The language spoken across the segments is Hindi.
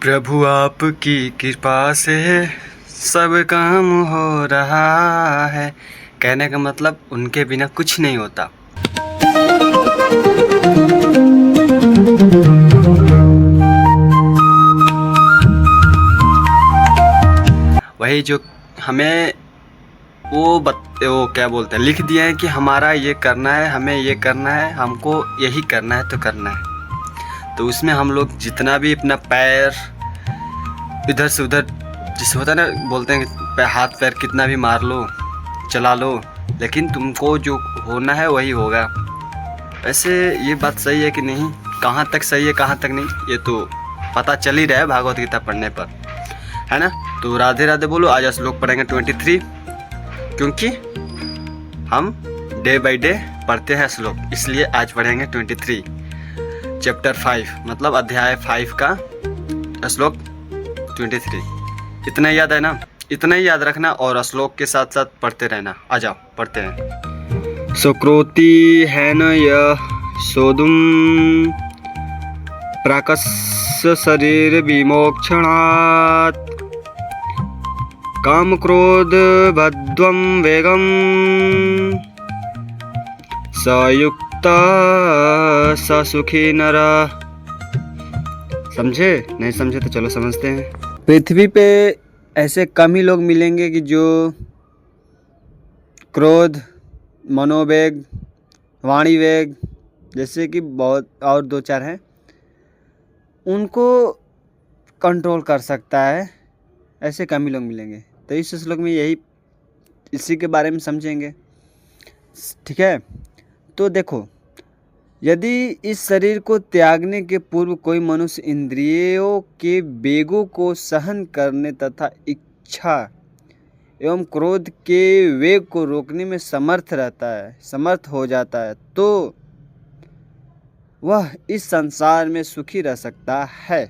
प्रभु आपकी कृपा से सब काम हो रहा है। कहने का मतलब उनके बिना कुछ नहीं होता। वही जो हमें वो क्या बोलते हैं, लिख दिया है कि हमारा ये करना है, हमें ये करना है, हमको यही करना है तो करना है। तो उसमें हम लोग जितना भी अपना पैर इधर से उधर, जिसे होता है ना, बोलते हैं कि हाथ पैर कितना भी मार लो, चला लो, लेकिन तुमको जो होना है वही होगा। वैसे ये बात सही है कि नहीं, कहाँ तक सही है कहाँ तक नहीं, ये तो पता चल ही रहा है भागवत गीता पढ़ने पर, है ना। तो राधे राधे बोलो। आज श्लोक पढ़ेंगे 23, क्योंकि हम डे बाय डे पढ़ते हैं श्लोक, इसलिए आज पढ़ेंगे 23 चैप्टर 5, मतलब अध्याय 5 का श्लोक 23। इतना याद है ना, इतना ही याद रखना और श्लोक के साथ साथ पढ़ते रहना। आ जाओ पढ़ते हैं। सुक्रोति है न यह सोदुम प्राकस्य शरीर विमोक्षणात् काम क्रोध भद्वम वेगम सयुक्त स सुखी नरा। समझे? नहीं समझे तो चलो समझते हैं। पृथ्वी पे ऐसे कम ही लोग मिलेंगे कि जो क्रोध, मनोवेग, वाणी वेग, जैसे कि बहुत और 2-4 हैं, उनको कंट्रोल कर सकता है। ऐसे कम ही लोग मिलेंगे। तो इस श्लोक में यही इसी के बारे में समझेंगे, ठीक है। तो देखो, यदि इस शरीर को त्यागने के पूर्व कोई मनुष्य इंद्रियों के वेगों को सहन करने तथा इच्छा एवं क्रोध के वेग को रोकने में समर्थ हो जाता है, तो वह इस संसार में सुखी रह सकता है।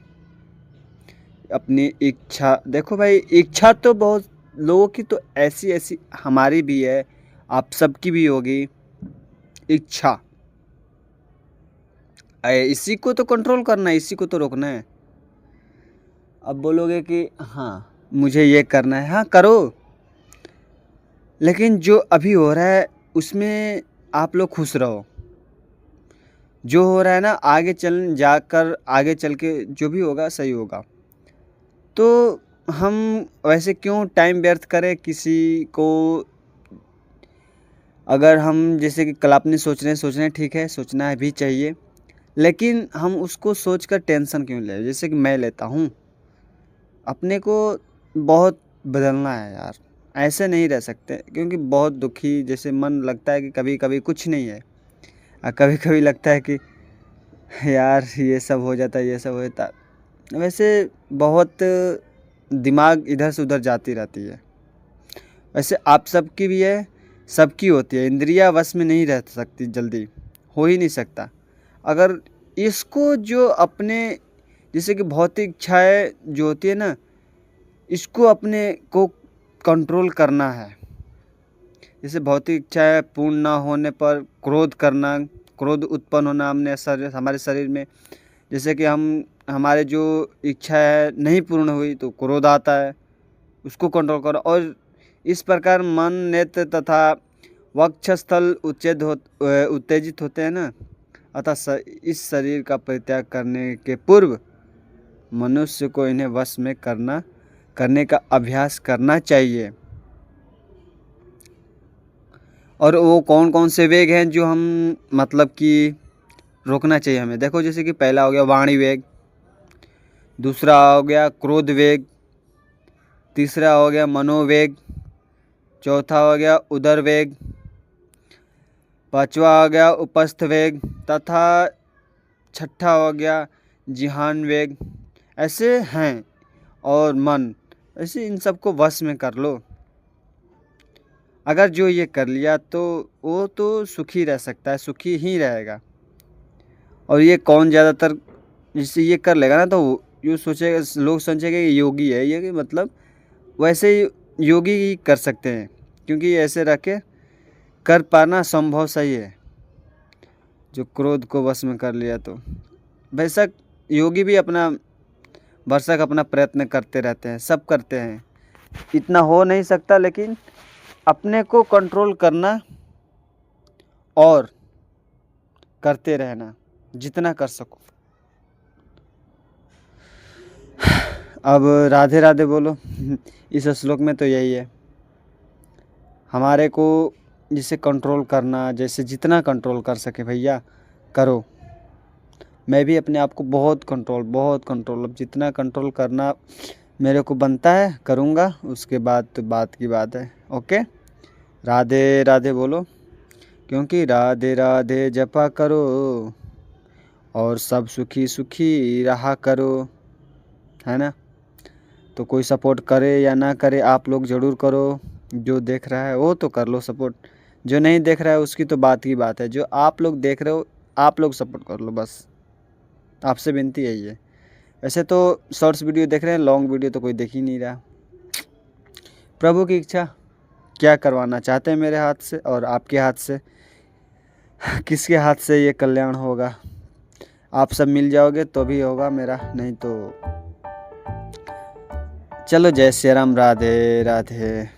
अपनी इच्छा, देखो भाई, इच्छा तो बहुत लोगों की तो ऐसी हमारी भी है, आप सबकी भी होगी इच्छा। इसी को तो कंट्रोल करना है, इसी को तो रोकना है। अब बोलोगे कि हाँ मुझे ये करना है, हाँ करो, लेकिन जो अभी हो रहा है उसमें आप लोग खुश रहो। जो हो रहा है ना, आगे चल के जो भी होगा सही होगा। तो हम वैसे क्यों टाइम व्यर्थ करें किसी को। अगर हम जैसे कि कल अपने सोच रहे हैं, ठीक है, सोचना भी चाहिए, लेकिन हम उसको सोचकर टेंशन क्यों ले। जैसे कि मैं लेता हूँ, अपने को बहुत बदलना है यार, ऐसे नहीं रह सकते, क्योंकि बहुत दुखी जैसे मन लगता है कि कभी कभी कुछ नहीं है, और कभी कभी लगता है कि यार ये सब हो जाता है, ये सब हो जाता है। वैसे बहुत दिमाग इधर से उधर जाती रहती है। वैसे आप सबकी भी है, सबकी होती है। इंद्रियां वश में नहीं रह सकती, जल्दी हो ही नहीं सकता। अगर इसको जो अपने जैसे कि भौतिक इच्छाएं जो होती है ना, इसको अपने को कंट्रोल करना है। जैसे भौतिक इच्छाएं पूर्ण ना होने पर क्रोध करना, क्रोध उत्पन्न होना हमारे शरीर में। जैसे कि हमारे जो इच्छा है नहीं पूर्ण हुई तो क्रोध आता है, उसको कंट्रोल करो। और इस प्रकार मन, नेत्र तथा वक्षस्थल उत्तेजित होते हैं ना, अतः इस शरीर का परित्याग करने के पूर्व मनुष्य को इन्हें वश में करने का अभ्यास करना चाहिए। और वो कौन कौन से वेग हैं जो हम मतलब कि रोकना चाहिए हमें। देखो, जैसे कि पहला हो गया वाणी वेग, दूसरा हो गया क्रोध वेग, तीसरा हो गया मनोवेग, चौथा हो गया उदर वेग, पांचवा हो गया उपस्थ वेग, तथा छठा हो गया जिहान वेग। ऐसे हैं। और मन, ऐसे इन सबको वश में कर लो। अगर जो ये कर लिया तो वो तो सुखी रह सकता है, सुखी ही रहेगा। और ये कौन ज़्यादातर जिससे ये कर लेगा ना, तो ये सोचेगा, लोग सोचेंगे कि योगी है ये, कि मतलब वैसे योगी ही कर सकते हैं, क्योंकि ऐसे रख के कर पाना संभव सही है। जो क्रोध को वश में कर लिया तो बेशक योगी भी अपना भरसक अपना प्रयत्न करते रहते हैं, सब करते हैं। इतना हो नहीं सकता, लेकिन अपने को कंट्रोल करना और करते रहना जितना कर सको। अब राधे राधे बोलो। इस श्लोक में तो यही है, हमारे को जिसे कंट्रोल करना, जैसे जितना कंट्रोल कर सके भैया करो। मैं भी अपने आप को बहुत कंट्रोल अब जितना कंट्रोल करना मेरे को बनता है करूँगा, उसके बाद तो बात की बात है। ओके, राधे राधे बोलो, क्योंकि राधे राधे जपा करो और सब सुखी सुखी रहा करो, है ना। तो कोई सपोर्ट करे या ना करे, आप लोग ज़रूर करो। जो देख रहा है वो तो कर लो सपोर्ट, जो नहीं देख रहा है उसकी तो बात की बात है। जो आप लोग देख रहे हो आप लोग सपोर्ट कर लो, बस आपसे विनती यही है। वैसे तो शॉर्ट्स वीडियो देख रहे हैं, लॉन्ग वीडियो तो कोई देख ही नहीं रहा। प्रभु की इच्छा, क्या करवाना चाहते हैं मेरे हाथ से और आपके हाथ से, किसके हाथ से ये कल्याण होगा। आप सब मिल जाओगे तो भी होगा मेरा, नहीं तो चलो। जय श्री राम, राधे राधे।